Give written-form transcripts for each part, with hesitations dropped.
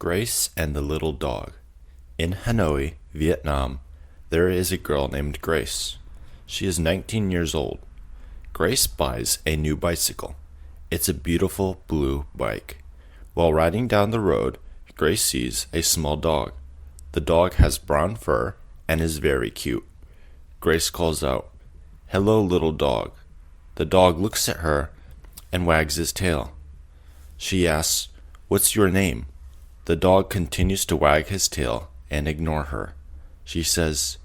Grace and the Little Dog. In Hanoi, Vietnam, there is a girl named Grace. She is 19 years old. Grace buys a new bicycle. It's a beautiful blue bike. While riding down the road, Grace sees a small dog. The dog has brown fur and is very cute. Grace calls out, "Hello, little dog." The dog looks at her and wags his tail. She asks, "What's your name?" The dog continues to wag his tail and ignore her. She says,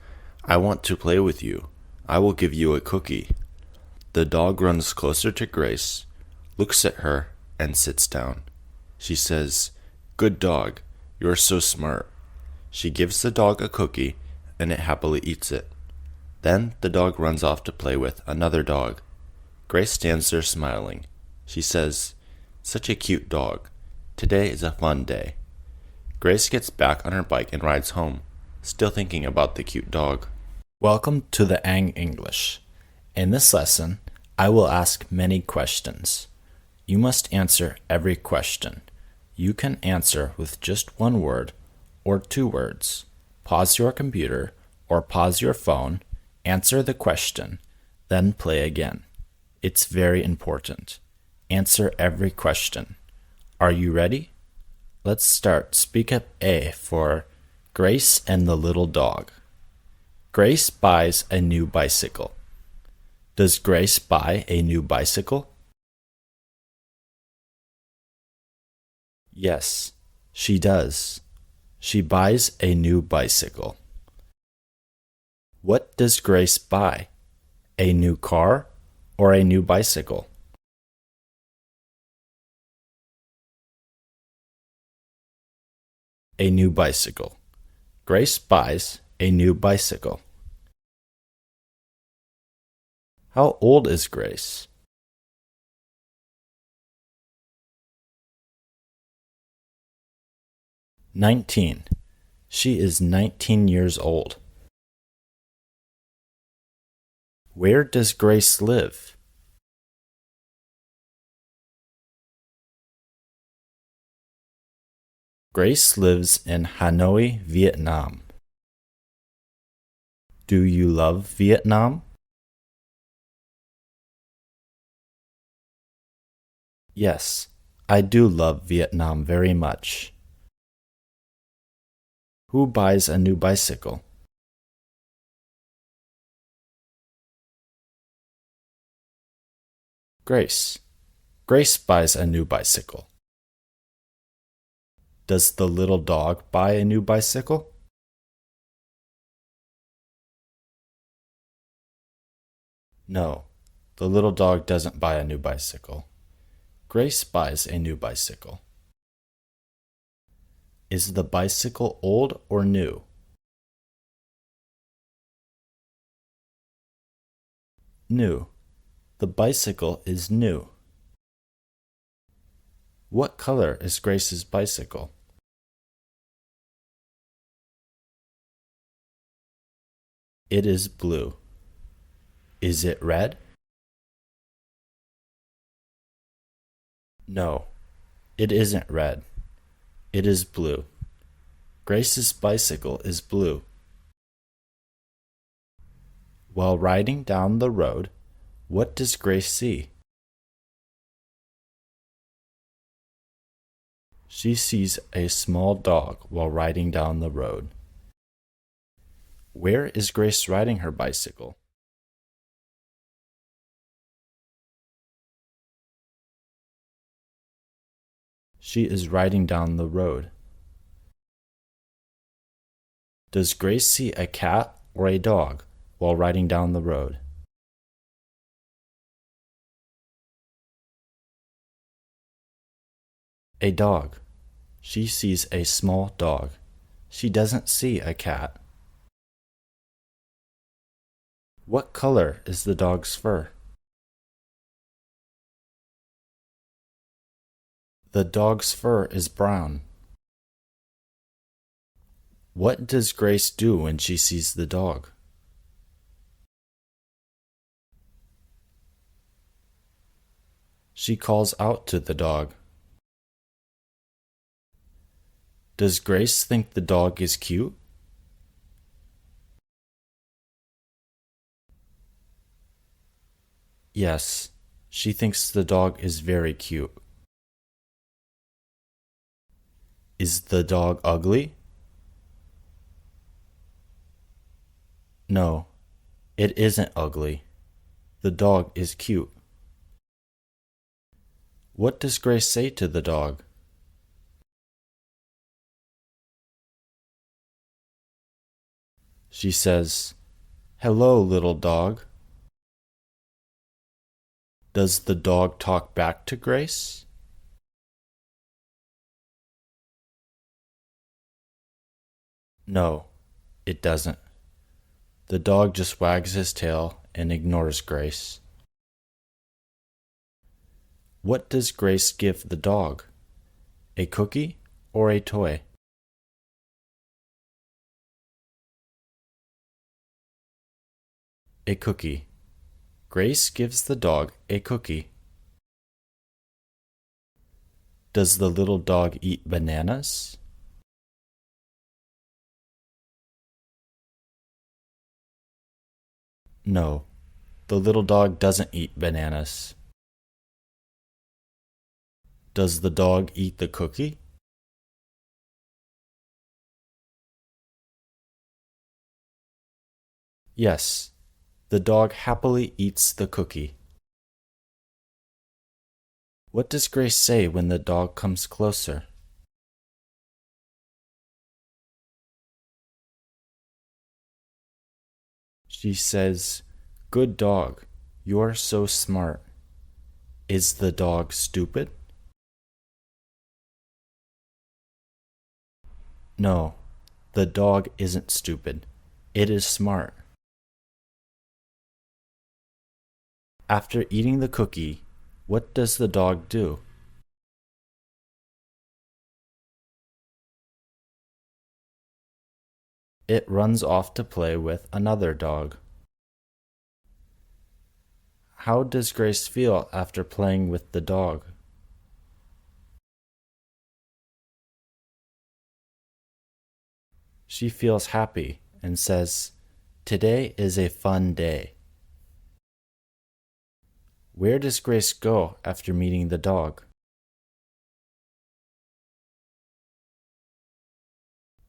"I want to play with you. I will give you a cookie." The dog runs closer to Grace, looks at her, and sits down. She says, "Good dog, you're so smart." She gives the dog a cookie, and it happily eats it. Then the dog runs off to play with another dog. Grace stands there smiling. She says, "Such a cute dog. Today is a fun day." Grace gets back on her bike and rides home, still thinking about the cute dog. Welcome to the Ang English. In this lesson, I will ask many questions. You must answer every question. You can answer with just one word or two words. Pause your computer or pause your phone, answer the question, then play again. It's very important. Answer every question. Are you ready? Let's start. Speak up A for Grace and the Little Dog. Grace buys a new bicycle. Does Grace buy a new bicycle? Yes, she does. She buys a new bicycle. What does Grace buy? A new car or a new bicycle? A new bicycle. Grace buys a new bicycle. How old is Grace? "19. She is 19 years old. Where does Grace live? Grace lives in Hanoi, Vietnam. Do you love Vietnam? Yes, I do love Vietnam very much. Who buys a new bicycle? Grace. Grace buys a new bicycle. Does the little dog buy a new bicycle? No, the little dog doesn't buy a new bicycle. Grace buys a new bicycle. Is the bicycle old or new? New. The bicycle is new. What color is Grace's bicycle? It is blue. Is it red? No, it isn't red. It is blue. Grace's bicycle is blue. While riding down the road, what does Grace see? She sees a small dog while riding down the road. Where is Grace riding her bicycle? She is riding down the road. Does Grace see a cat or a dog while riding down the road? A dog. She sees a small dog. She doesn't see a cat. What color is the dog's fur? The dog's fur is brown. What does Grace do when she sees the dog? She calls out to the dog. Does Grace think the dog is cute? Yes, she thinks the dog is very cute. Is the dog ugly? No, it isn't ugly. The dog is cute. What does Grace say to the dog? She says, "Hello, little dog." Does the dog talk back to Grace? No, it doesn't. The dog just wags his tail and ignores Grace. What does Grace give the dog? A cookie or a toy? A cookie. Grace gives the dog a cookie. Does the little dog eat bananas? No, the little dog doesn't eat bananas. Does the dog eat the cookie? Yes, the dog happily eats the cookie. What does Grace say when the dog comes closer? She says, "Good dog, you're so smart." Is the dog stupid? No, the dog isn't stupid. It is smart. After eating the cookie, what does the dog do? It runs off to play with another dog. How does Grace feel after playing with the dog? She feels happy and says, "Today is a fun day." Where does Grace go after meeting the dog?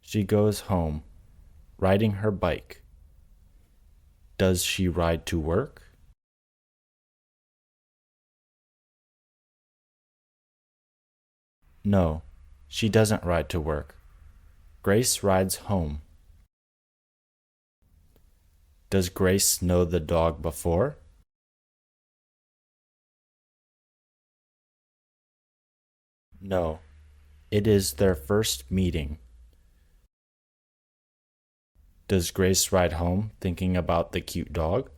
She goes home, riding her bike. Does she ride to work? No, she doesn't ride to work. Grace rides home. Does Grace know the dog before? No, it is their first meeting. Does Grace ride home thinking about the cute dog?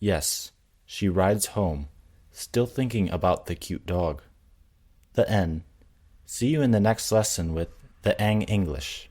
Yes, she rides home, still thinking about the cute dog. The end. See you in the next lesson with the Ang English.